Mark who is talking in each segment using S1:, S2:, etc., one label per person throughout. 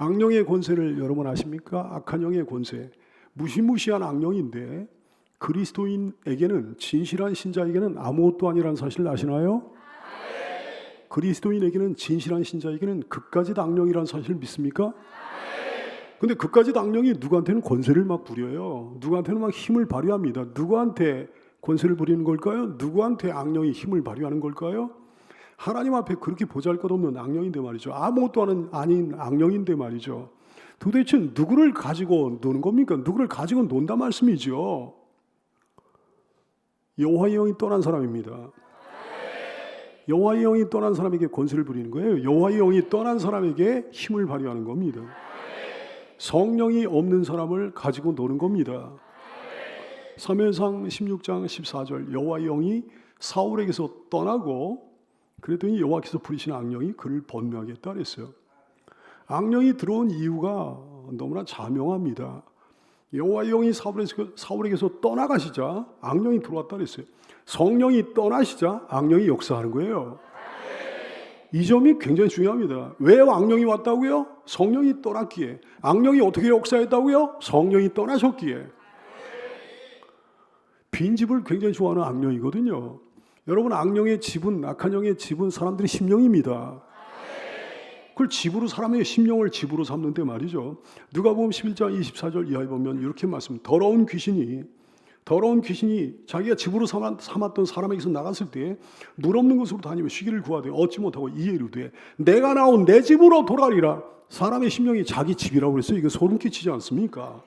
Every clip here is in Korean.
S1: 악령의 권세를 여러분 아십니까? 악한 영의 권세. 무시무시한 악령인데 그리스도인에게는, 진실한 신자에게는 아무것도 아니라는 사실을 아시나요? 그리스도인에게는, 진실한 신자에게는 그까짓 악령이라는 사실을 믿습니까? 근데 그까짓 악령이 누구한테는 권세를 막 부려요. 누구한테는 막 힘을 발휘합니다. 누구한테 권세를 부리는 걸까요? 누구한테 악령이 힘을 발휘하는 걸까요? 하나님 앞에 그렇게 보잘것없는 악령인데 말이죠. 아무것도 아닌 악령인데 말이죠. 도대체 누구를 가지고 노는 겁니까? 누구를 가지고 논다 말씀이죠. 여호와의 영이 떠난 사람입니다. 여호와의 영이 떠난 사람에게 권세를 부리는 거예요. 여호와의 영이 떠난 사람에게 힘을 발휘하는 겁니다. 성령이 없는 사람을 가지고 노는 겁니다. 사무엘상 16장 14절 여호와의 영이 사울에게서 떠나고 그랬더니 여호와께서 부리신 악령이 그를 번뇌하게 했다 그랬어요. 악령이 들어온 이유가 너무나 자명합니다. 여호와의 영이 사울에게서 떠나가시자 악령이 들어왔다 그랬어요. 성령이 떠나시자 악령이 역사하는 거예요. 이 점이 굉장히 중요합니다. 왜 악령이 왔다고요? 성령이 떠났기에. 악령이 어떻게 역사했다고요? 성령이 떠나셨기에. 빈집을 굉장히 좋아하는 악령이거든요. 여러분, 악령의 집은, 악한 영의 집은 사람들의 심령입니다. 그걸 집으로, 사람의 심령을 집으로 삼는데 말이죠. 누가복음 11장 24절 이하에 보면 이렇게 말씀합니다. 더러운 귀신이 자기가 집으로 삼았던 사람에게서 나갔을 때 물 없는 곳으로 다니며 쉬기를 구하되 얻지 못하고 이에이르되 내가 나온 내 집으로 돌아가리라. 사람의 심령이 자기 집이라고 그랬어요. 이거 소름 끼치지 않습니까?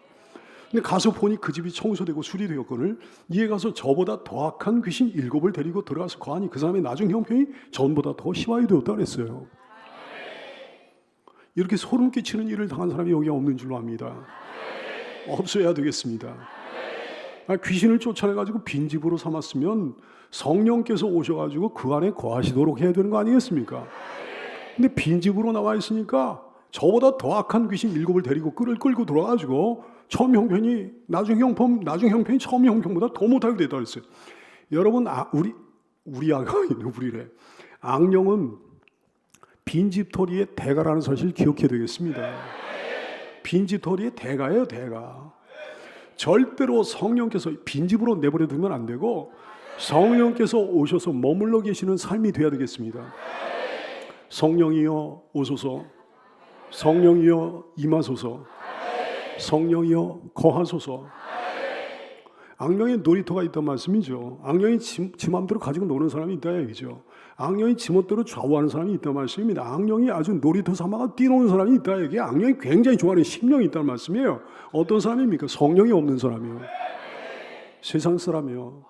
S1: 근데 가서 보니 그 집이 청소되고 수리되었거늘 이에 가서 저보다 더 악한 귀신 7을 데리고 들어가서 거하니 그 사람의 나중 형편이 전보다 더 심하게 되었다 그랬어요. 이렇게 소름 끼치는 일을 당한 사람이 여기 없는 줄로 압니다. 없어야 되겠습니다. 귀신을 쫓아내가지고 빈집으로 삼았으면 성령께서 오셔가지고 그 안에 거하시도록 해야 되는 거 아니겠습니까? 근데 빈집으로 나와 있으니까 저보다 더 악한 귀신 7을 데리고 끌고 들어가가지고 처음 형편이 나중 형편이 처음 형편보다 더 못하게 됐다 그랬어요. 여러분, 우리래. 악령은 빈집털이의 대가라는 사실을 기억해야 되겠습니다. 빈집털이의 대가예요, 대가. 절대로 성령께서 빈집으로 내버려 두면 안 되고 성령께서 오셔서 머물러 계시는 삶이 돼야 되겠습니다. 성령이여 오소서, 성령이여 임하소서, 성령이여 거하소서. 악령의 놀이터가 있단 말씀이죠. 악령이 지 마음대로 가지고 노는 사람이 있다 얘기죠. 악령이 지멋대로 좌우하는 사람이 있단 말씀입니다. 악령이 아주 놀이터 삼아가 뛰노는 사람이 있다 얘기. 악령이 굉장히 좋아하는 심령이 있다는 말씀이에요. 어떤 사람입니까? 성령이 없는 사람이요. 세상 사람이요.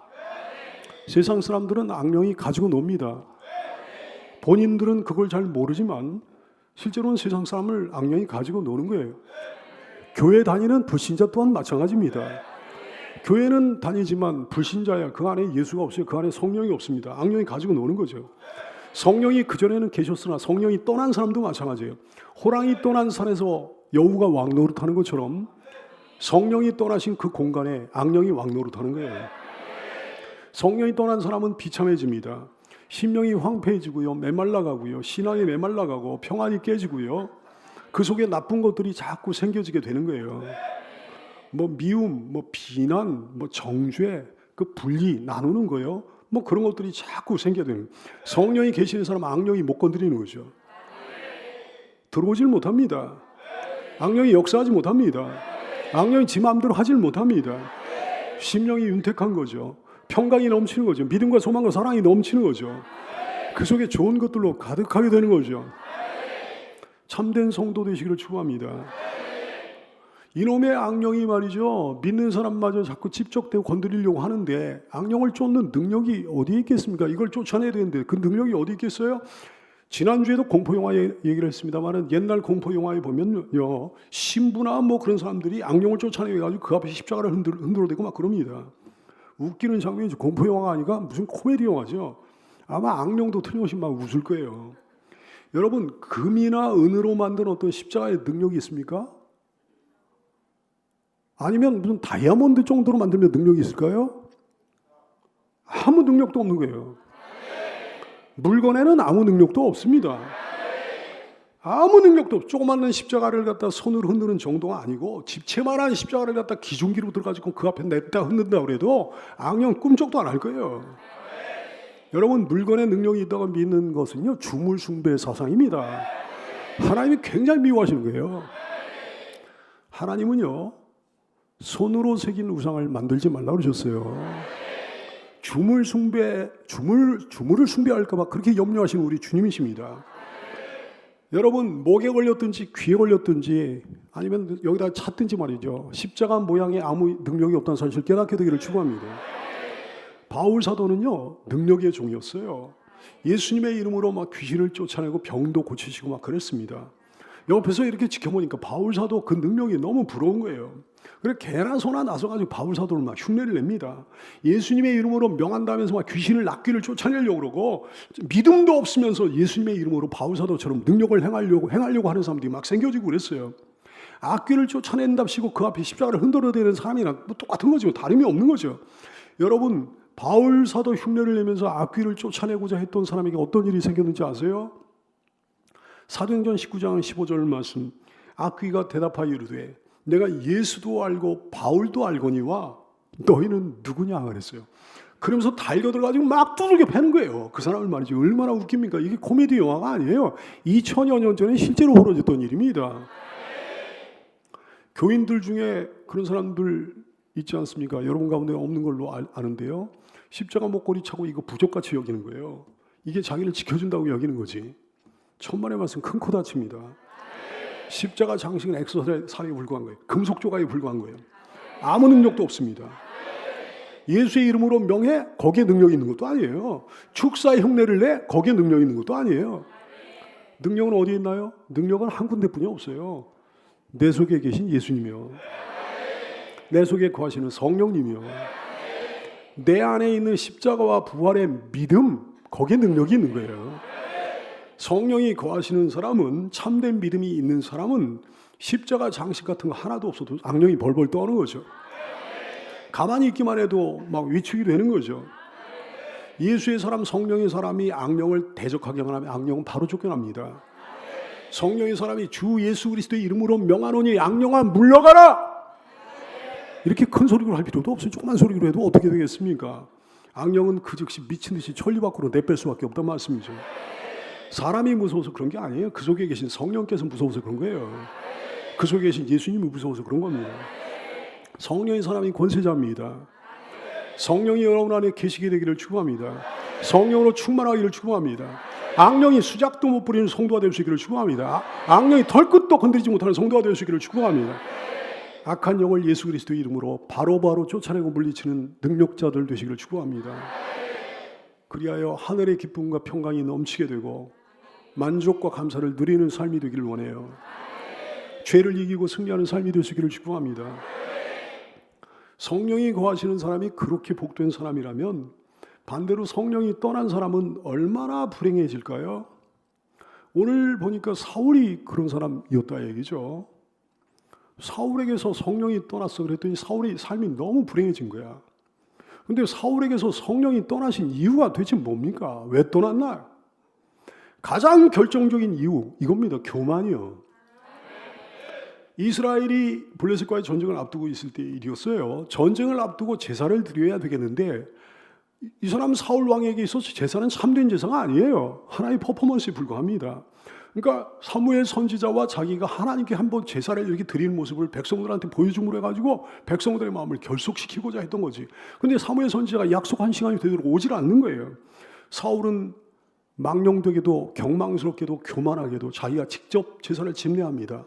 S1: 세상 사람들은 악령이 가지고 놉니다. 본인들은 그걸 잘 모르지만 실제로는 세상 사람을 악령이 가지고 노는 거예요. 교회 다니는 불신자 또한 마찬가지입니다. 교회는 다니지만 불신자야. 그 안에 예수가 없어요. 그 안에 성령이 없습니다. 악령이 가지고 노는 거죠. 성령이 그전에는 계셨으나 성령이 떠난 사람도 마찬가지예요. 호랑이 떠난 산에서 여우가 왕노릇하는 것처럼 성령이 떠나신 그 공간에 악령이 왕노릇하는 거예요. 성령이 떠난 사람은 비참해집니다. 심령이 황폐해지고요. 메말라가고요. 신앙이 메말라가고 평안이 깨지고요. 그 속에 나쁜 것들이 자꾸 생겨지게 되는 거예요. 미움, 비난, 정죄, 그 분리, 나누는 거요. 그런 것들이 자꾸 생겨야 되는 거예요. 성령이 계시는 사람 악령이 못 건드리는 거죠. 들어오질 못합니다. 악령이 역사하지 못합니다. 악령이 지 마음대로 하질 못합니다. 심령이 윤택한 거죠. 평강이 넘치는 거죠. 믿음과 소망과 사랑이 넘치는 거죠. 그 속에 좋은 것들로 가득하게 되는 거죠. 참된 성도 되시기를 축원합니다. 이놈의 악령이 말이죠. 믿는 사람마저 자꾸 집적되고 건드리려고 하는데 악령을 쫓는 능력이 어디에 있겠습니까? 이걸 쫓아내야 되는데 그 능력이 어디 있겠어요? 지난주에도 공포영화 얘기를 했습니다만 옛날 공포영화에 보면요. 신부나 그런 사람들이 악령을 쫓아내가지고 그 앞에 십자가를 흔들어대고 막 그럽니다. 웃기는 장면이죠. 공포영화가 아니라 무슨 코미디 영화죠. 아마 악령도 틀림없이 막 웃을 거예요. 여러분, 금이나 은으로 만든 어떤 십자가의 능력이 있습니까? 아니면 무슨 다이아몬드 정도로 만들면 능력이 있을까요? 아무 능력도 없는 거예요. 물건에는 아무 능력도 없습니다. 아무 능력도 없고 조그마한 십자가를 갖다 손으로 흔드는 정도가 아니고 집채만한 십자가를 갖다 기중기로 들어가지고 그 앞에 냅다 흔든다 그래도 악령 꿈쩍도 안 할 거예요. 여러분, 물건에 능력이 있다고 믿는 것은요, 주물 숭배 사상입니다. 하나님이 굉장히 미워하시는 거예요. 하나님은요, 손으로 새긴 우상을 만들지 말라고 그러셨어요. 주물을 숭배할까 봐 그렇게 염려하시는 우리 주님이십니다. 여러분, 목에 걸렸든지 귀에 걸렸든지 아니면 여기다 찼든지 말이죠, 십자가 모양에 아무 능력이 없다는 사실을 깨닫게 되기를 축원합니다. 바울 사도는요, 능력의 종이었어요. 예수님의 이름으로 막 귀신을 쫓아내고 병도 고치시고 막 그랬습니다. 옆에서 이렇게 지켜보니까 바울 사도 그 능력이 너무 부러운 거예요. 그래서 개나 소나 나서가지고 바울 사도를 막 흉내를 냅니다. 예수님의 이름으로 명한다면서 막 귀신을 낚귀를 쫓아내려고 그러고, 믿음도 없으면서 예수님의 이름으로 바울 사도처럼 능력을 행하려고 하는 사람들이 막 생겨지고 그랬어요. 악귀를 쫓아낸답시고 그 앞에 십자가를 흔들어대는 사람이랑 똑같은 거죠. 다름이 없는 거죠. 여러분, 바울 사도 흉내를 내면서 악귀를 쫓아내고자 했던 사람에게 어떤 일이 생겼는지 아세요? 사도행전 19장 15절 말씀, 악귀가 대답하여 이르되 내가 예수도 알고 바울도 알거니와 너희는 누구냐 그랬어요. 그러면서 달려들어가지고 막 두들겨 패는 거예요. 그 사람을 말이죠. 얼마나 웃깁니까? 이게 코미디 영화가 아니에요. 2000여 년 전에 실제로 벌어졌던 일입니다. 교인들 중에 그런 사람들 있지 않습니까? 여러분 가운데 없는 걸로 아는데요, 십자가 목걸이 차고 이거 부적같이 여기는 거예요. 이게 자기를 지켜준다고 여기는 거지. 천만의 말씀, 큰 코 다칩니다. 십자가 장식은 엑소살에 불과한 거예요. 금속 조각에 불과한 거예요. 아무 능력도 없습니다. 예수의 이름으로 명해, 거기에 능력이 있는 것도 아니에요. 축사의 흉내를 내, 거기에 능력이 있는 것도 아니에요. 능력은 어디에 있나요? 능력은 한 군데뿐이 없어요. 내 속에 계신 예수님이요, 내 속에 거하시는 성령님이요, 내 안에 있는 십자가와 부활의 믿음, 거기에 능력이 있는 거예요. 성령이 거하시는 사람은, 참된 믿음이 있는 사람은 십자가 장식 같은 거 하나도 없어도 악령이 벌벌 떠는 거죠. 가만히 있기만 해도 막 위축이 되는 거죠. 예수의 사람, 성령의 사람이 악령을 대적하게만 하면 악령은 바로 쫓겨납니다. 성령의 사람이 주 예수 그리스도의 이름으로 명하노니 악령아 물러가라! 이렇게 큰 소리로 할 필요도 없어요. 조그만 소리로 해도 어떻게 되겠습니까? 악령은 그 즉시 미친 듯이 천리 밖으로 내뺄 수밖에 없단 말씀이죠. 사람이 무서워서 그런 게 아니에요. 그 속에 계신 성령께서 무서워서 그런 거예요. 그 속에 계신 예수님이 무서워서 그런 겁니다. 성령의 사람이 권세자입니다. 성령이 여러분 안에 계시게 되기를 축복합니다. 성령으로 충만하기를 축복합니다. 악령이 수작도 못 부리는 성도가 될 수 있기를 축복합니다. 악령이 털끝도 건드리지 못하는 성도가 될 수 있기를 축복합니다. 악한 영을 예수 그리스도의 이름으로 바로바로 쫓아내고 물리치는 능력자들 되시기를 축복합니다. 그리하여 하늘의 기쁨과 평강이 넘치게 되고 만족과 감사를 누리는 삶이 되기를 원해요. 죄를 이기고 승리하는 삶이 될 수 있기를 축복합니다. 성령이 거하시는 사람이 그렇게 복된 사람이라면 반대로 성령이 떠난 사람은 얼마나 불행해질까요? 오늘 보니까 사울이 그런 사람이었다 얘기죠. 사울에게서 성령이 떠났어 그랬더니 사울의 삶이 너무 불행해진 거야. 근데 사울에게서 성령이 떠나신 이유가 도대체 뭡니까? 왜 떠났나? 가장 결정적인 이유 이겁니다. 교만이요. 이스라엘이 블레셋과의 전쟁을 앞두고 있을 때 일이었어요. 전쟁을 앞두고 제사를 드려야 되겠는데 이 사람 사울 왕에게 있어서 제사는 참된 제사가 아니에요. 하나의 퍼포먼스에 불과합니다. 그러니까 사무엘 선지자와 자기가 하나님께 한번 제사를 이렇게 드리는 모습을 백성들한테 보여줌으로 해가지고 백성들의 마음을 결속시키고자 했던 거지. 근데 사무엘 선지자가 약속한 시간이 되도록 오질 않는 거예요. 사울은 망령되게도 경망스럽게도 교만하게도 자기가 직접 제사를 집례합니다.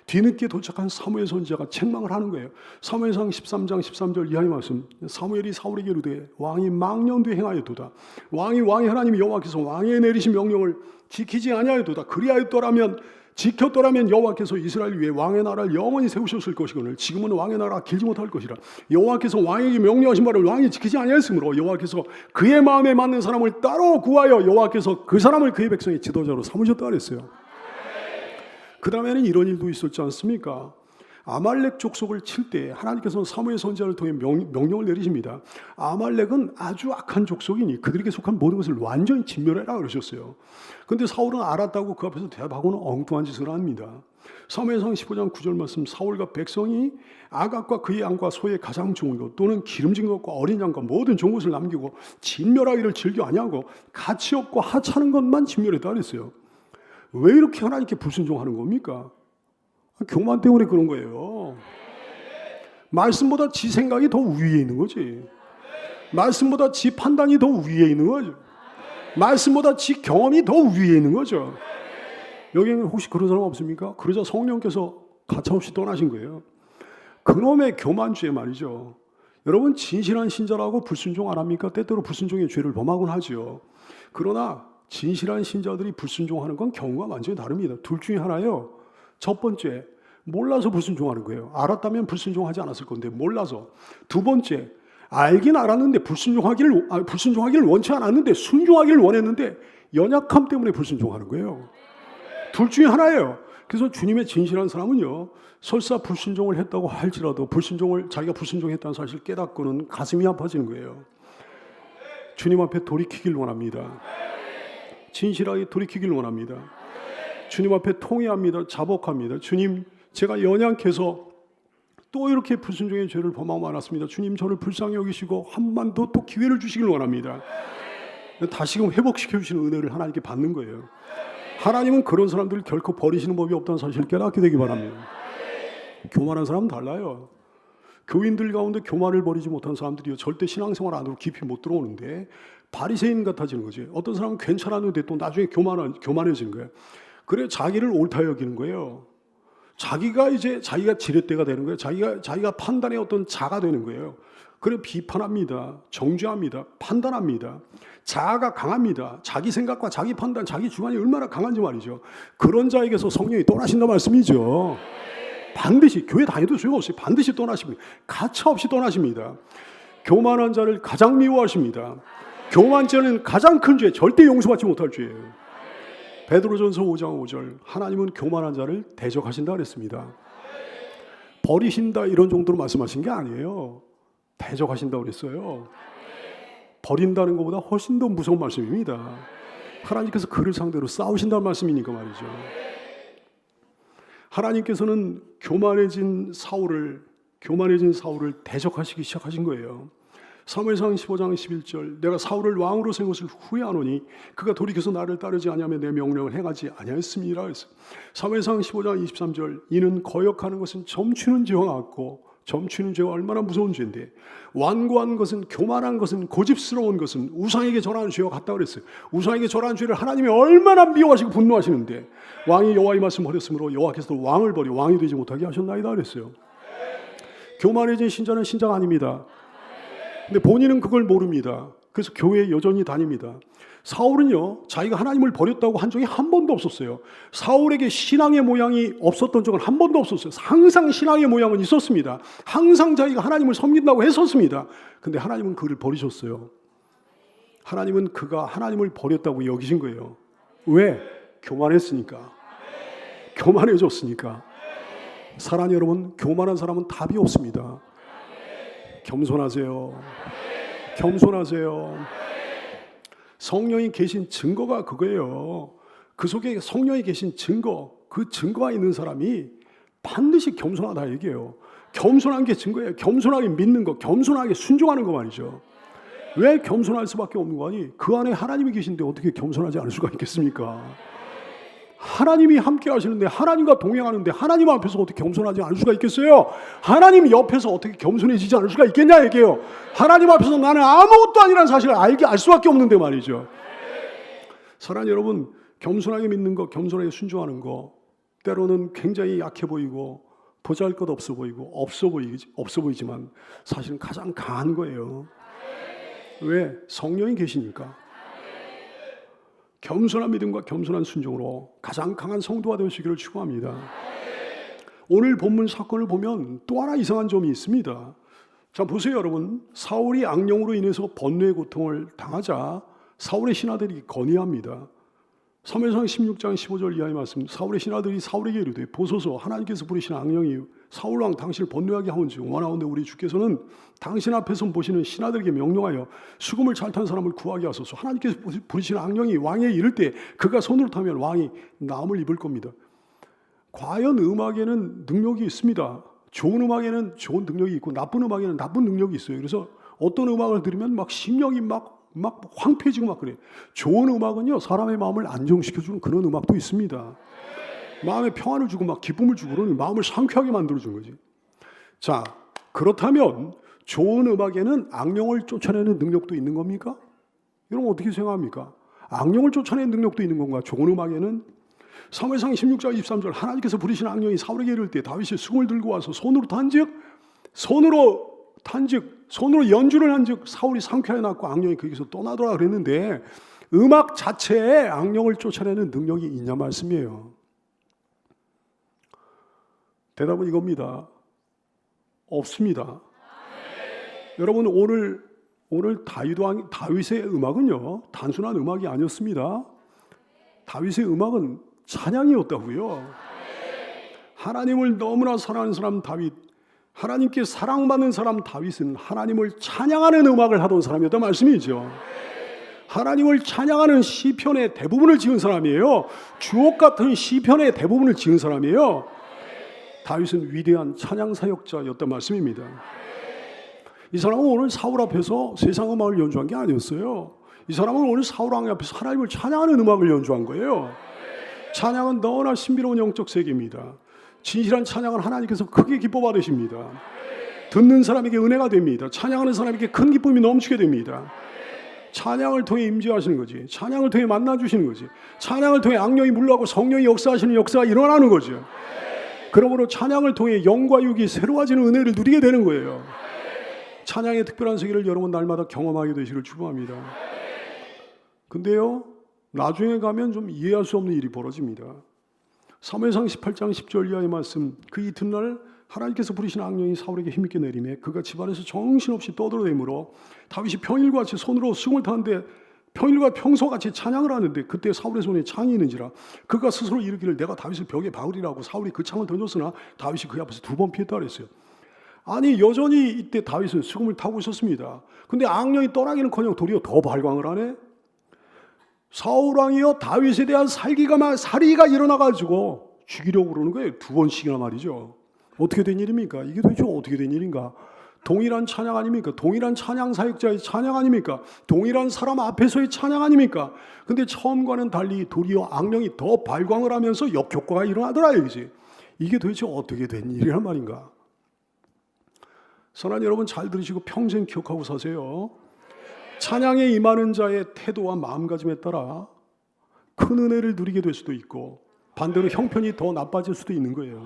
S1: 뒤늦게 도착한 사무엘 선지자가 책망을 하는 거예요. 사무엘상 13장 13절 이하의 말씀. 사무엘이 사울에게 이르되 왕이 망령되이 행하였도다. 왕이 하나님 여호와께서 왕에 내리신 명령을 지키지 아니하였도다. 그리하였더라면 지켰더라면 여호와께서 이스라엘 위에 왕의 나라를 영원히 세우셨을 것이거늘 지금은 왕의 나라가 길지 못할 것이라. 여호와께서 왕에게 명령하신 바를 왕이 지키지 아니하였으므로 여호와께서 그의 마음에 맞는 사람을 따로 구하여 여호와께서 그 사람을 그의 백성의 지도자로 삼으셨다 그랬어요. 그 다음에는 이런 일도 있었지 않습니까? 아말렉 족속을 칠 때 하나님께서는 사무엘 선지자를 통해 명령을 내리십니다. 아말렉은 아주 악한 족속이니 그들에게 속한 모든 것을 완전히 진멸해라 그러셨어요. 그런데 사울은 알았다고 그 앞에서 대답하고는 엉뚱한 짓을 합니다. 사무엘상 15장 9절 말씀, 사울과 백성이 아각과 그의 양과 소의 가장 좋은 것 또는 기름진 것과 어린 양과 모든 좋은 것을 남기고 진멸하기를 즐겨 아니하고 가치 없고 하찮은 것만 진멸했다 그랬어요. 왜 이렇게 하나님께 불순종하는 겁니까? 교만 때문에 그런 거예요. 말씀보다 지 생각이 더 위에 있는 거지. 말씀보다 지 판단이 더 위에 있는 거죠. 말씀보다 지 경험이 더 위에 있는 거죠. 여기는 혹시 그런 사람 없습니까? 그러자 성령께서 가차없이 떠나신 거예요. 그놈의 교만죄 말이죠. 여러분 진실한 신자라고 불순종 안 합니까? 때때로 불순종의 죄를 범하곤 하죠. 그러나 진실한 신자들이 불순종하는 건 경우가 완전히 다릅니다. 둘 중에 하나예요. 첫 번째, 몰라서 불순종하는 거예요. 알았다면 불순종하지 않았을 건데 몰라서. 두 번째, 알긴 알았는데 불순종하기를 원치 않았는데 순종하기를 원했는데 연약함 때문에 불순종하는 거예요. 둘 중에 하나예요. 그래서 주님의 진실한 사람은요, 설사 불순종을 했다고 할지라도 자기가 불순종했다는 사실을 깨닫고는 가슴이 아파지는 거예요. 주님 앞에 돌이키길 원합니다. 진실하게 돌이키길 원합니다. 주님 앞에 통회합니다. 자복합니다. 주님, 제가 연약해서 또 이렇게 불순종의 죄를 범하고 말았습니다. 주님, 저를 불쌍히 여기시고 한 번 더 또 기회를 주시길 원합니다. 다시금 회복시켜 주시는 은혜를 하나님께 받는 거예요. 하나님은 그런 사람들을 결코 버리시는 법이 없다는 사실을 깨닫게 되기 바랍니다. 교만한 사람은 달라요. 교인들 가운데 교만을 버리지 못한 사람들이요, 절대 신앙생활 안으로 깊이 못 들어오는데 바리새인 같아지는 거지. 어떤 사람은 괜찮았는데 또 나중에 교만해지는 거예요. 그래 자기를 옳다 여기는 거예요. 자기가 지렛대가 되는 거예요. 자기가 판단의 어떤 자가 되는 거예요. 그래 비판합니다. 정죄합니다. 판단합니다. 자아가 강합니다. 자기 생각과 자기 판단, 자기 주관이 얼마나 강한지 말이죠. 그런 자에게서 성령이 떠나신다 말씀이죠. 반드시 교회 다녀도 소용없어요. 반드시 떠나십니다. 가차없이 떠나십니다. 교만한 자를 가장 미워하십니다. 교만죄는 가장 큰 죄, 절대 용서받지 못할 죄예요. 베드로전서 5장 5절, 하나님은 교만한 자를 대적하신다 그랬습니다. 버리신다 이런 정도로 말씀하신 게 아니에요. 대적하신다고 그랬어요. 버린다는 것보다 훨씬 더 무서운 말씀입니다. 하나님께서 그를 상대로 싸우신다는 말씀이니까 말이죠. 하나님께서는 교만해진 사울을 대적하시기 시작하신 거예요. 사무엘상 15장 11절, 내가 사울을 왕으로 세운 것을 후회하노니 그가 돌이켜서 나를 따르지 아니하며 내 명령을 행하지 아니하였음이라 했어요. 사무엘상 15장 23절, 이는 거역하는 것은 점치는 죄와 같고 점치는 죄가 얼마나 무서운 죄인데 완고한 것은, 교만한 것은, 고집스러운 것은 우상에게 절하는 죄와 같다 그랬어요. 우상에게 절하는 죄를 하나님이 얼마나 미워하시고 분노하시는데 왕이 여호와의 말씀 버렸으므로 여호와께서도 왕을 버려 왕이 되지 못하게 하셨나이다 그랬어요. 교만해진 신자는 신자가 아닙니다. 근데 본인은 그걸 모릅니다. 그래서 교회에 여전히 다닙니다. 사울은요, 자기가 하나님을 버렸다고 한 적이 한 번도 없었어요. 사울에게 신앙의 모양이 없었던 적은 한 번도 없었어요. 항상 신앙의 모양은 있었습니다. 항상 자기가 하나님을 섬긴다고 했었습니다. 근데 하나님은 그를 버리셨어요. 하나님은 그가 하나님을 버렸다고 여기신 거예요. 왜? 교만했으니까. 교만해졌으니까. 사랑하는 여러분, 교만한 사람은 답이 없습니다. 겸손하세요. 겸손하세요. 성령이 계신 증거가 그거예요. 그 속에 성령이 계신 증거, 그 증거가 있는 사람이 반드시 겸손하다 얘기해요. 겸손한 게 증거예요. 겸손하게 믿는 거, 겸손하게 순종하는 거 말이죠. 왜 겸손할 수밖에 없는 거니? 그 안에 하나님이 계신데 어떻게 겸손하지 않을 수가 있겠습니까? 하나님이 함께 하시는데, 하나님과 동행하는데 하나님 앞에서 어떻게 겸손하지 않을 수가 있겠어요? 하나님 옆에서 어떻게 겸손해지지 않을 수가 있겠냐 얘기해요. 하나님 앞에서 나는 아무것도 아니라는 사실을 알 수밖에 없는데 말이죠. 사랑하는 여러분, 겸손하게 믿는 거, 겸손하게 순종하는 거, 때로는 굉장히 약해 보이고 보잘것없어 보이고 없어 보이지만 사실은 가장 강한 거예요. 왜? 성령이 계시니까. 겸손한 믿음과 겸손한 순종으로 가장 강한 성도가 되시기를 축원합니다. 오늘 본문 사건을 보면 또 하나 이상한 점이 있습니다. 자, 보세요 여러분. 사울이 악령으로 인해서 번뇌의 고통을 당하자 사울의 신하들이 건의합니다. 사무엘상 16장 15절 이하의 말씀, 사울의 신하들이 사울에게 이르되 보소서, 하나님께서 부르신 악령이 사울왕 당신을 번뇌하게 하온즉 원하온데 우리 주께서는 당신 앞에서 보시는 신하들에게 명령하여 수금을 잘 탄 사람을 구하게 하소서. 하나님께서 부르시는 악령이 왕에 이를 때 그가 손으로 타면 왕이 나음을 입을 겁니다. 과연 음악에는 능력이 있습니다. 좋은 음악에는 좋은 능력이 있고 나쁜 음악에는 나쁜 능력이 있어요. 그래서 어떤 음악을 들으면 막 심령이 막 황폐해지고 막 그래요. 좋은 음악은요, 사람의 마음을 안정시켜주는 그런 음악도 있습니다. 마음에 평안을 주고 막 기쁨을 주고 그러니 마음을 상쾌하게 만들어주는 거지. 자, 그렇다면 좋은 음악에는 악령을 쫓아내는 능력도 있는 겁니까? 여러분 어떻게 생각합니까? 악령을 쫓아내는 능력도 있는 건가? 좋은 음악에는? 사무엘상 16장 23절 하나님께서 부르신 악령이 사울에게 이를 때 다윗이 수금을 들고 와서 손으로 연주를 한즉 사울이 상쾌하게 났고 악령이 거기서 떠나더라 그랬는데 음악 자체에 악령을 쫓아내는 능력이 있냐 말씀이에요. 대답은 이겁니다. 없습니다. 여러분 오늘 다윗의 음악은요 단순한 음악이 아니었습니다. 다윗의 음악은 찬양이었다고요. 하나님을 너무나 사랑하는 사람 다윗, 하나님께 사랑받는 사람 다윗은 하나님을 찬양하는 음악을 하던 사람이었단 말씀이죠. 하나님을 찬양하는 시편의 대부분을 지은 사람이에요. 주옥 같은 시편의 대부분을 지은 사람이에요. 다윗은 위대한 찬양 사역자였단 말씀입니다. 이 사람은 오늘 사울 앞에서 세상 음악을 연주한 게 아니었어요. 이 사람은 오늘 사울 왕 앞에서 하나님을 찬양하는 음악을 연주한 거예요. 찬양은 너무나 신비로운 영적 세계입니다. 진실한 찬양은 하나님께서 크게 기뻐 받으십니다. 듣는 사람에게 은혜가 됩니다. 찬양하는 사람에게 큰 기쁨이 넘치게 됩니다. 찬양을 통해 임재하시는 거지. 찬양을 통해 만나주시는 거지. 찬양을 통해 악령이 물러가고 성령이 역사하시는 역사가 일어나는 거죠. 그러므로 찬양을 통해 영과 육이 새로워지는 은혜를 누리게 되는 거예요. 찬양의 특별한 세계를 여러분 날마다 경험하게 되시길 축복합니다. 근데요, 나중에 가면 좀 이해할 수 없는 일이 벌어집니다. 사무엘상 18장 10절 이하의 말씀, 그 이튿날 하나님께서 부르신 악령이 사울에게 힘있게 내리매 그가 집안에서 정신없이 떠들어대므로 다윗이 평일과 같이 손으로 수금을 타는데 평일과 평소같이 찬양을 하는데 그때 사울의 손에 창이 있는지라 그가 스스로 이르기를 내가 다윗을 벽에 박으리라고 사울이 그 창을 던졌으나 다윗이 그 앞에서 2번 피했다 그랬어요. 아니 여전히 이때 다윗은 수금을 타고 있었습니다. 근데 악령이 떠나기는커녕 도리어 더 발광을 하네. 사울왕이요 다윗에 대한 살이가 일어나가지고 죽이려고 그러는 거예요. 2번씩이나 말이죠. 어떻게 된 일입니까? 이게 도대체 어떻게 된 일인가? 동일한 찬양 아닙니까? 동일한 찬양 사역자의 찬양 아닙니까? 동일한 사람 앞에서의 찬양 아닙니까? 근데 처음과는 달리 도리어 악령이 더 발광을 하면서 역효과가 일어나더라 이거지. 이게 도대체 어떻게 된 일이란 말인가? 선한 여러분 잘 들으시고 평생 기억하고 사세요. 찬양에 임하는 자의 태도와 마음가짐에 따라 큰 은혜를 누리게 될 수도 있고 반대로 형편이 더 나빠질 수도 있는 거예요.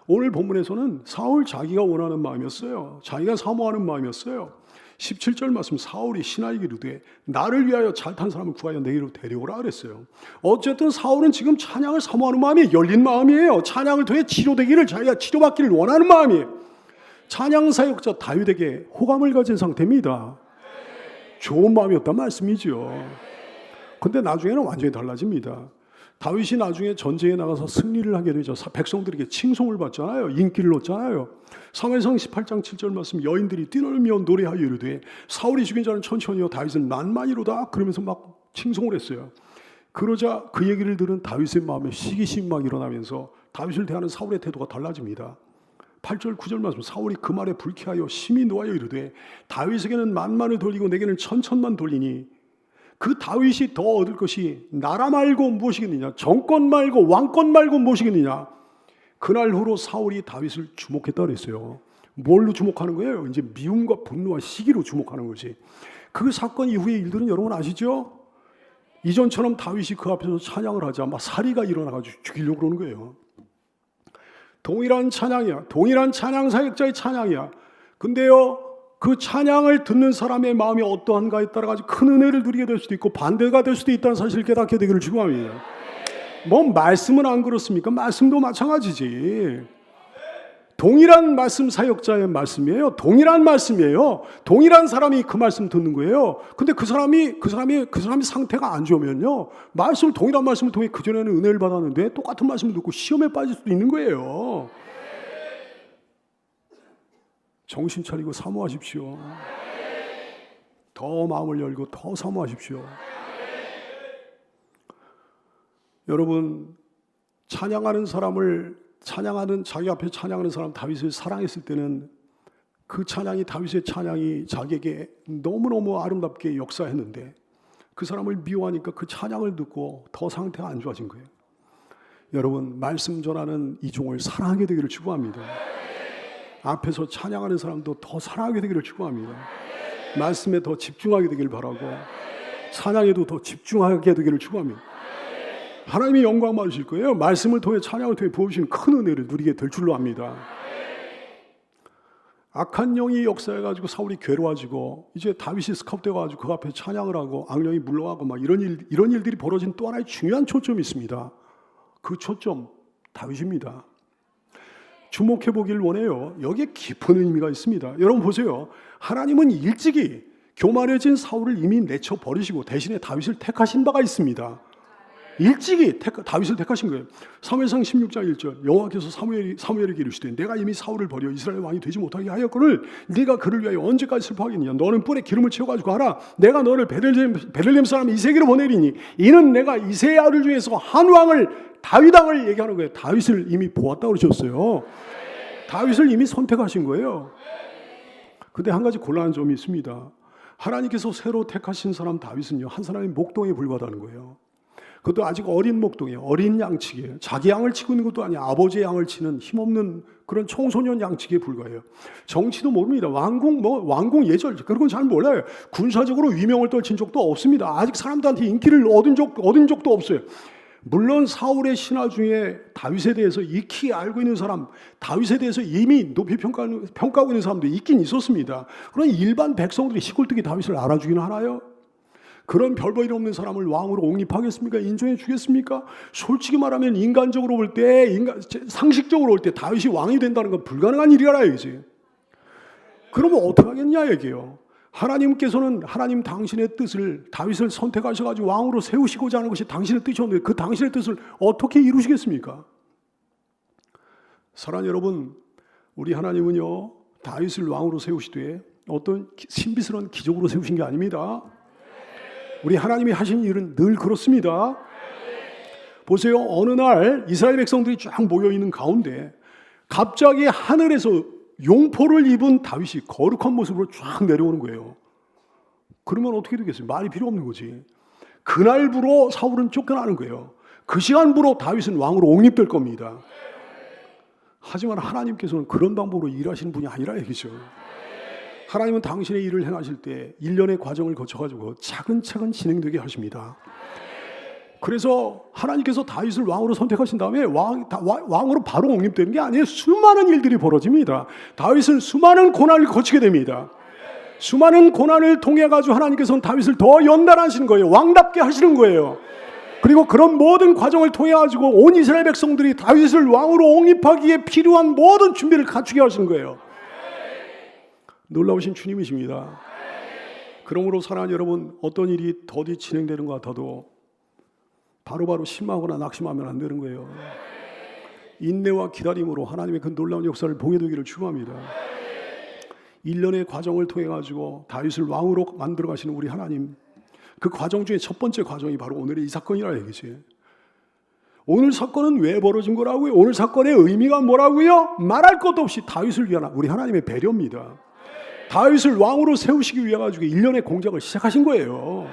S1: 오늘 본문에서는 사울 자기가 원하는 마음이었어요. 자기가 사모하는 마음이었어요. 17절 말씀 사울이 신하에게 이르되 나를 위하여 잘 탄 사람을 구하여 내게로 데려오라 그랬어요. 어쨌든 사울은 지금 찬양을 사모하는 마음이 열린 마음이에요. 찬양을 통해 치료되기를 자기가 치료받기를 원하는 마음이에요. 찬양 사역자 다윗에게 호감을 가진 상태입니다. 좋은 마음이었단 말씀이죠. 근데 나중에는 완전히 달라집니다. 다윗이 나중에 전쟁에 나가서 승리를 하게 되죠. 백성들에게 칭송을 받잖아요. 인기를 얻잖아요. 사무엘상 18장 7절 말씀 여인들이 뛰놀며 노래하여 이르되 사울이 죽인 자는 천천히요 다윗은 만만이로다 그러면서 막 칭송을 했어요. 그러자 그 얘기를 들은 다윗의 마음에 시기심이 막 일어나면서 다윗을 대하는 사울의 태도가 달라집니다. 8절 9절 말씀 사울이 그 말에 불쾌하여 심히 노하여 이르되 다윗에게는 만만을 돌리고 내게는 천천만 돌리니 그 다윗이 더 얻을 것이 나라 말고 무엇이겠느냐 정권 말고 왕권 말고 무엇이겠느냐. 그날 후로 사울이 다윗을 주목했다 그랬어요. 뭘로 주목하는 거예요? 이제 미움과 분노와 시기로 주목하는 거지. 그 사건 이후의 일들은 여러분 아시죠? 이전처럼 다윗이 그 앞에서 찬양을 하자 막 살이가 일어나가지고 죽이려고 그러는 거예요. 동일한 찬양이야. 동일한 찬양 사역자의 찬양이야. 근데요 그 찬양을 듣는 사람의 마음이 어떠한가에 따라 가지고 큰 은혜를 누리게 될 수도 있고 반대가 될 수도 있다는 사실을 깨닫게 되기를 축원합니다. 뭐 말씀은 안 그렇습니까? 말씀도 마찬가지지. 동일한 말씀 사역자의 말씀이에요. 동일한 말씀이에요. 동일한 사람이 그 말씀 듣는 거예요. 근데 그 사람이 상태가 안 좋으면요 동일한 말씀을 통해 그전에는 은혜를 받았는데 똑같은 말씀을 듣고 시험에 빠질 수도 있는 거예요. 정신 차리고 사모하십시오. 더 마음을 열고 더 사모하십시오. 여러분, 찬양하는 자기 앞에 찬양하는 사람 다윗을 사랑했을 때는 그 찬양이, 다윗의 찬양이 자기에게 너무너무 아름답게 역사했는데 그 사람을 미워하니까 그 찬양을 듣고 더 상태가 안 좋아진 거예요. 여러분, 말씀 전하는 이종을 사랑하게 되기를 축복합니다. 앞에서 찬양하는 사람도 더 사랑하게 되기를 축복합니다. 말씀에 더 집중하게 되기를 바라고 찬양에도 더 집중하게 되기를 축복합니다. 하나님이 영광 받으실 거예요. 말씀을 통해, 찬양을 통해 부어주시는 큰 은혜를 누리게 될 줄로 압니다. 악한 영이 역사해가지고 사울이 괴로워지고 이제 다윗이 스카웃돼가지고 그 앞에 찬양을 하고 악령이 물러가고 막 이런 일들이 벌어진 또 하나의 중요한 초점이 있습니다. 그 초점, 다윗입니다. 주목해 보길 원해요. 여기에 깊은 의미가 있습니다. 여러분 보세요. 하나님은 일찍이 교만해진 사울을 이미 내쳐버리시고 대신에 다윗을 택하신 바가 있습니다. 일찍이 다윗을 택하신 거예요. 사무엘상 16장 1절 여호와께서 사무엘에게 이르시되 내가 이미 사울을 버려 이스라엘 왕이 되지 못하게 하였거늘 네가 그를 위하여 언제까지 슬퍼하겠느냐. 너는 뿔에 기름을 채워가지고 가라. 내가 너를 베들레헴 사람 이새에게로 보내리니 이는 내가 이새의 아들 중에서 한 왕을, 다윗 왕을 얘기하는 거예요. 다윗을 이미 보았다고 그러셨어요. 다윗을 이미 선택하신 거예요. 근데 한 가지 곤란한 점이 있습니다. 하나님께서 새로 택하신 사람 다윗은요, 한 사람의 목동에 불과하다는 거예요. 그것도 아직 어린 목동이에요. 어린 양치기예요. 자기 양을 치고 있는 것도 아니야. 아버지의 양을 치는 힘없는 그런 청소년 양치기에 불과해요. 정치도 모릅니다. 왕궁 예절 그런 건 잘 몰라요. 군사적으로 위명을 떨친 적도 없습니다. 아직 사람들한테 인기를 얻은 적도 없어요. 물론 사울의 신하 중에 다윗에 대해서 익히 알고 있는 사람, 다윗에 대해서 이미 높이 평가하고 있는 사람도 있긴 있었습니다. 그러나 일반 백성들이 시골뜨기 다윗을 알아주긴 하나요? 그런 별볼일 없는 사람을 왕으로 옹립하겠습니까? 인정해 주겠습니까? 솔직히 말하면 인간적으로 볼 때, 상식적으로 볼 때 다윗이 왕이 된다는 건 불가능한 일이라 이거지. 그러면 어떻게 하겠냐 얘기예요. 하나님께서는 하나님 당신의 뜻을, 다윗을 선택하셔가지고 왕으로 세우시고자 하는 것이 당신의 뜻이었는데 그 당신의 뜻을 어떻게 이루시겠습니까? 사랑하는 여러분, 우리 하나님은요, 다윗을 왕으로 세우시되 어떤 신비스러운 기적으로 세우신 게 아닙니다. 우리 하나님이 하신 일은 늘 그렇습니다. 보세요. 어느 날 이스라엘 백성들이 쫙 모여있는 가운데 갑자기 하늘에서 용포를 입은 다윗이 거룩한 모습으로 쫙 내려오는 거예요. 그러면 어떻게 되겠어요? 말이 필요 없는 거지. 그날부로 사울은 쫓겨나는 거예요. 그 시간부로 다윗은 왕으로 옹립될 겁니다. 하지만 하나님께서는 그런 방법으로 일하시는 분이 아니라 얘기죠. 하나님은 당신의 일을 행하실 때 일련의 과정을 거쳐가지고 차근차근 진행되게 하십니다. 그래서 하나님께서 다윗을 왕으로 선택하신 다음에 왕으로 바로 옹립되는 게 아니에요. 수많은 일들이 벌어집니다. 다윗은 수많은 고난을 거치게 됩니다. 수많은 고난을 통해 가지고 하나님께서는 다윗을 더 연단하시는 거예요. 왕답게 하시는 거예요. 그리고 그런 모든 과정을 통해 가지고 온 이스라엘 백성들이 다윗을 왕으로 옹립하기에 필요한 모든 준비를 갖추게 하시는 거예요. 놀라우신 주님이십니다. 그러므로 사랑하는 여러분, 어떤 일이 더디 진행되는 것 같아도 바로바로 실망하거나 낙심하면 안 되는 거예요. 인내와 기다림으로 하나님의 그 놀라운 역사를 보게 되기를 축원합니다. 1년의 과정을 통해 가지고 다윗을 왕으로 만들어 가시는 우리 하나님, 그 과정 중에 첫 번째 과정이 바로 오늘의 이 사건이라 얘기지. 오늘 사건은 왜 벌어진 거라고요? 오늘 사건의 의미가 뭐라고요? 말할 것도 없이 다윗을 위한 우리 하나님의 배려입니다. 다윗을 왕으로 세우시기 위해 가지고 1년의 공작을 시작하신 거예요.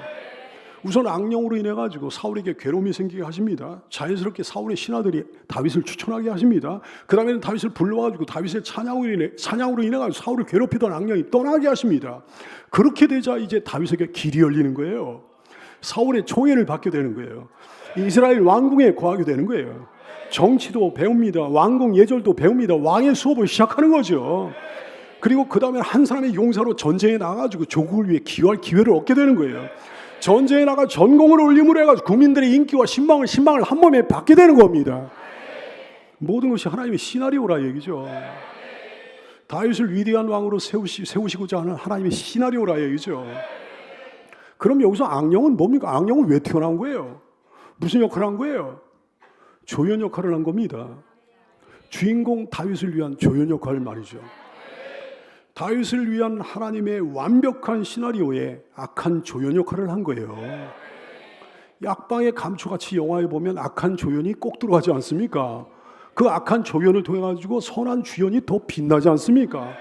S1: 우선 악령으로 인해 가지고 사울에게 괴로움이 생기게 하십니다. 자연스럽게 사울의 신하들이 다윗을 추천하게 하십니다. 그 다음에는 다윗을 불러가지고 다윗의 찬양으로 인해 가지고 사울을 괴롭히던 악령이 떠나게 하십니다. 그렇게 되자 이제 다윗에게 길이 열리는 거예요. 사울의 총애를 받게 되는 거예요. 이스라엘 왕궁에 거하게 되는 거예요. 정치도 배웁니다. 왕궁 예절도 배웁니다. 왕의 수업을 시작하는 거죠. 그리고 그 다음에 한 사람의 용사로 전쟁에 나가가지고 조국을 위해 기여할 기회를 얻게 되는 거예요. 전쟁에 나가 전공을 올림으로 해가지고 국민들의 인기와 신망을 한 몸에 받게 되는 겁니다. 모든 것이 하나님의 시나리오라 얘기죠. 다윗을 위대한 왕으로 세우시고자 하는 하나님의 시나리오라 얘기죠. 그럼 여기서 악령은 뭡니까? 악령은 왜 태어난 거예요? 무슨 역할을 한 거예요? 조연 역할을 한 겁니다. 주인공 다윗을 위한 조연 역할 말이죠. 다윗을 위한 하나님의 완벽한 시나리오에 악한 조연 역할을 한 거예요. 약방의 감초같이 영화에 보면 악한 조연이 꼭 들어가지 않습니까? 그 악한 조연을 통해 가지고 선한 주연이 더 빛나지 않습니까?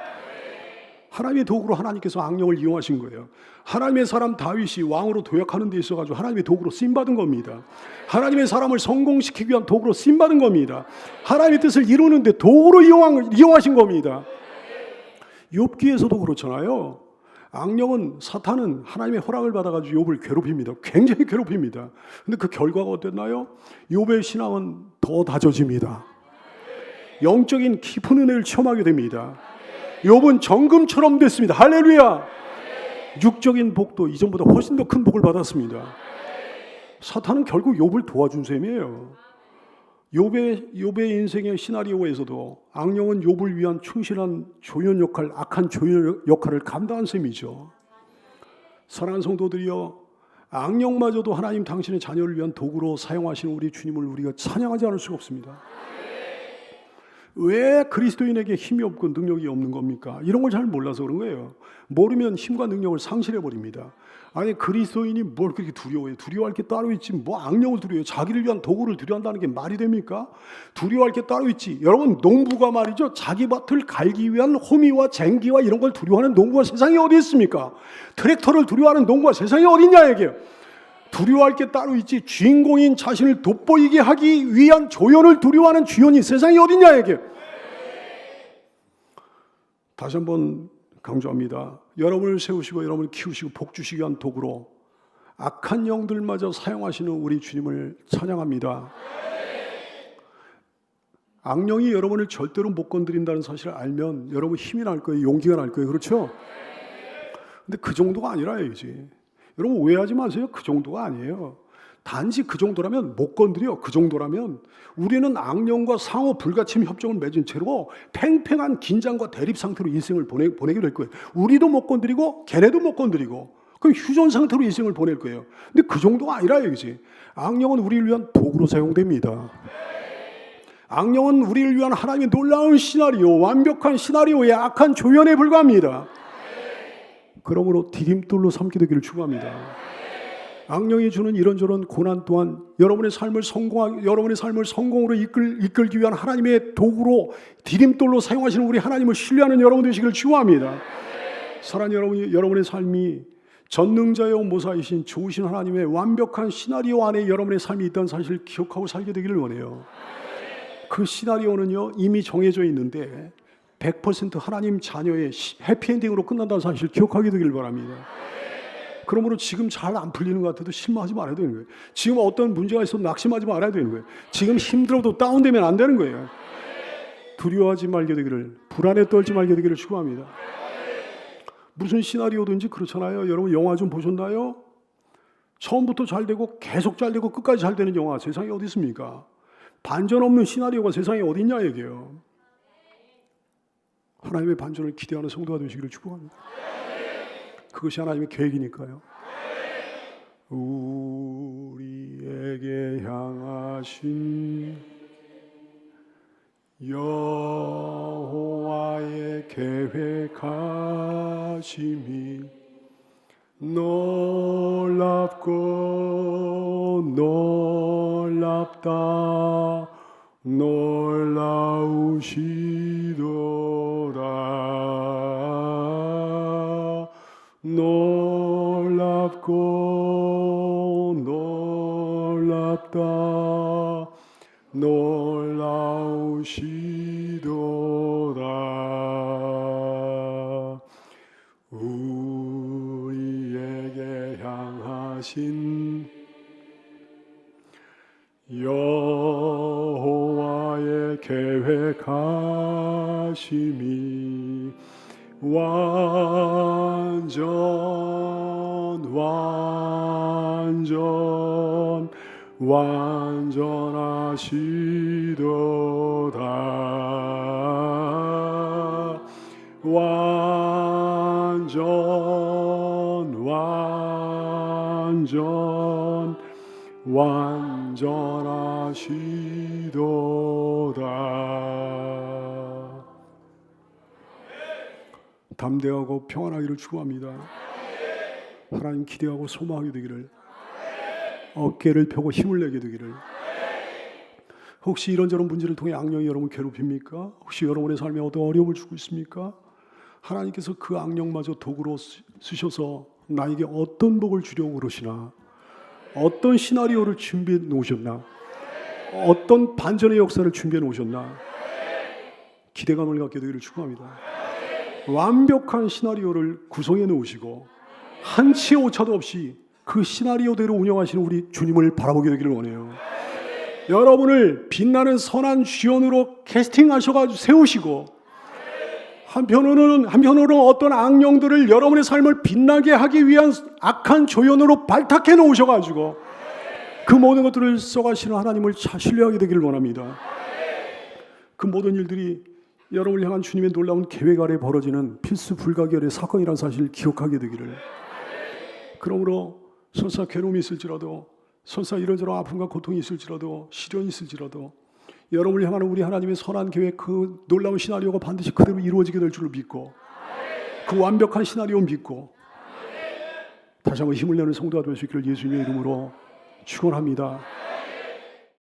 S1: 하나님의 도구로 하나님께서 악령을 이용하신 거예요. 하나님의 사람 다윗이 왕으로 도약하는 데 있어가지고 하나님의 도구로 쓰임받은 겁니다. 하나님의 사람을 성공시키기 위한 도구로 쓰임받은 겁니다. 하나님의 뜻을 이루는데 도구로 이용하신 겁니다. 욥기에서도 그렇잖아요. 악령은, 사탄은 하나님의 허락을 받아가지고 욥을 괴롭힙니다. 굉장히 괴롭힙니다. 근데 그 결과가 어땠나요? 욥의 신앙은 더 다져집니다. 영적인 깊은 은혜를 체험하게 됩니다. 욥은 정금처럼 됐습니다. 할렐루야. 육적인 복도 이전보다 훨씬 더 큰 복을 받았습니다. 사탄은 결국 욥을 도와준 셈이에요. 욥의 인생의 시나리오에서도 악령은 욥을 위한 충실한 조연 역할, 악한 조연 역할을 감당한 셈이죠. 사랑하는 성도들이여, 악령마저도 하나님 당신의 자녀를 위한 도구로 사용하시는 우리 주님을 우리가 찬양하지 않을 수가 없습니다. 왜 그리스도인에게 힘이 없고 능력이 없는 겁니까? 이런 걸 잘 몰라서 그런 거예요. 모르면 힘과 능력을 상실해 버립니다. 아니, 그리스도인이 뭘 그렇게 두려워해요? 두려워할 게 따로 있지 뭐 악령을 두려워해요? 자기를 위한 도구를 두려워한다는 게 말이 됩니까? 두려워할 게 따로 있지. 여러분, 농부가 말이죠, 자기 밭을 갈기 위한 호미와 쟁기와 이런 걸 두려워하는 농부가 세상에 어디 있습니까? 트랙터를 두려워하는 농부가 세상에 어디 있냐 얘기예요. 두려워할 게 따로 있지, 주인공인 자신을 돋보이게 하기 위한 조연을 두려워하는 주연이 세상에 어딨냐 얘기예요. 다시 한번 강조합니다. 여러분을 세우시고 여러분을 키우시고 복 주시기 위한 도구로 악한 영들마저 사용하시는 우리 주님을 찬양합니다. 악령이 여러분을 절대로 못 건드린다는 사실을 알면 여러분 힘이 날 거예요. 용기가 날 거예요. 그렇죠? 근데 그 정도가 아니라 이제 여러분 오해하지 마세요. 그 정도가 아니에요. 단지 그 정도라면 못 건드려. 그 정도라면 우리는 악령과 상호 불가침 협정을 맺은 채로 팽팽한 긴장과 대립 상태로 인생을 보내게 될 거예요. 우리도 못 건드리고 걔네도 못 건드리고 그럼 휴전 상태로 인생을 보낼 거예요. 근데 그 정도가 아니라 이거지. 악령은 우리를 위한 도구로 사용됩니다. 악령은 우리를 위한 하나님의 놀라운 시나리오, 완벽한 시나리오의 악한 조연에 불과합니다. 그러므로 디딤돌로 삼게 되기를 축원합니다. 악령이 주는 이런저런 고난 또한 여러분의 삶을 성공으로 이끌기 위한 하나님의 도구로 디딤돌로 사용하시는 우리 하나님을 신뢰하는 여러분 되시기를 축원합니다. 사랑하는 여러분의 삶이 전능자여 모사이신 좋으신 하나님의 완벽한 시나리오 안에 여러분의 삶이 있다는 사실을 기억하고 살게 되기를 원해요. 그 시나리오는요 이미 정해져 있는데 100% 하나님 자녀의 해피엔딩으로 끝난다는 사실을 기억하게 되길 바랍니다. 그러므로 지금 잘 안 풀리는 것 같아도 실망하지 말아야 되는 거예요. 지금 어떤 문제가 있어도 낙심하지 말아야 되는 거예요. 지금 힘들어도 다운되면 안 되는 거예요. 두려워하지 말게 되기를, 불안에 떨지 말게 되기를 축원합니다. 무슨 시나리오든지 그렇잖아요. 여러분 영화 좀 보셨나요? 처음부터 잘 되고 계속 잘 되고 끝까지 잘 되는 영화 세상에 어디 있습니까? 반전 없는 시나리오가 세상에 어디 있냐 얘기예요. 하나님의 반전을 기대하는 성도가 되시기를 축복합니다. 그것이 하나님의 계획이니까요. 우리에게 향하신 여호와의 계획하심이 놀랍고 놀랍다 놀라우시도다 놀랍고 놀랍다 놀라우시도다 우리에게 향하신 여호와의 계획하심이 완전하시도다 완전하시도다. 담대하고 평안하기를 축원합니다. 하나님 기대하고 소망하게 되기를, 어깨를 펴고 힘을 내게 되기를. 혹시 이런저런 문제를 통해 악령이 여러분 괴롭힙니까? 혹시 여러분의 삶에 어떤 어려움을 주고 있습니까? 하나님께서 그 악령마저 도구로 쓰셔서 나에게 어떤 복을 주려고 그러시나, 어떤 시나리오를 준비해 놓으셨나, 어떤 반전의 역사를 준비해 놓으셨나, 기대감을 갖게 되기를 축원합니다. 완벽한 시나리오를 구성해 놓으시고 한치의 오차도 없이 그 시나리오대로 운영하시는 우리 주님을 바라보게 되기를 원해요. 여러분을 빛나는 선한 주연으로 캐스팅하셔가지고 세우시고, 한편으로는 어떤 악령들을 여러분의 삶을 빛나게 하기 위한 악한 조연으로 발탁해 놓으셔가지고 그 모든 것들을 써가시는 하나님을 신뢰하게 되기를 원합니다. 그 모든 일들이 여러분을 향한 주님의 놀라운 계획 아래 벌어지는 필수 불가결의 사건이라는 사실을 기억하게 되기를. 그러므로 설사 괴로움이 있을지라도, 설사 이런저런 아픔과 고통이 있을지라도, 시련이 있을지라도 여러분을 향하는 우리 하나님의 선한 계획, 그 놀라운 시나리오가 반드시 그대로 이루어지게 될 줄을 믿고, 그 완벽한 시나리오 믿고 다시 한번 힘을 내는 성도가 될 수 있기를 예수님의 이름으로 축원합니다.